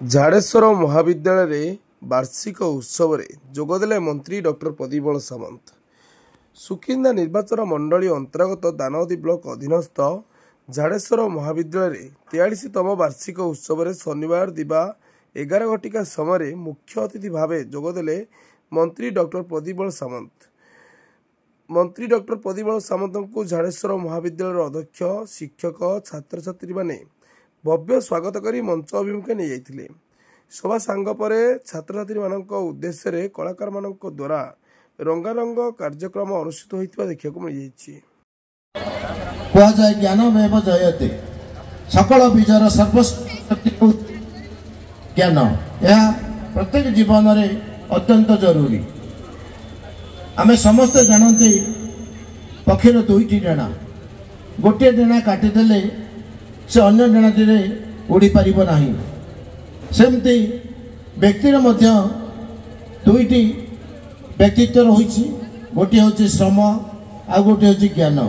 झाड़ेश्वर महाविद्यालय वार्षिक उत्सव में जोगदेले मंत्री डॉक्टर प्रदीप सामंत। सुकिंदा निर्वाचन मंडली अंतर्गत दानवदी ब्लॉक अधीनस्थ झाड़ेश्वर महाविद्यालय 43तम वार्षिक उत्सव में शनिवार दिवा 11 घटिका समय मुख्य अतिथि भाव जोगदेले मंत्री डॉक्टर प्रदीप सामंत। मंत्री डॉक्टर प्रदीप सामंत को झाड़ेश्वर महाविद्यालय अध्यक्ष शिक्षक छात्र छात्री माने भव्य स्वागत करी मंच अभिमुखे नहीं जाइथिले। सभा सांग पर छात्र छात्री मानक उद्देश्य कलाकार मानक द्वारा रंगारंग कार्यक्रम अनुष्ठित होइतिबा देखिବାକୁ मिल जाइछि। कुआजाय ज्ञानमेव जयते सकल बीजर सर्वशक्ति ज्ञान यह प्रत्येक जीवन में अत्यंत जरूरी। आमे समस्त जानते पक्षीर दुईटी डेणा गोटे डेणा काटिदेले से अन्य डेणाटी उड़ी पारिब नाही। सेमती व्यक्तिर मध्य दुईटी व्यक्तित्व रही गोटे हूँ श्रम आ गोटे हूँ ज्ञान।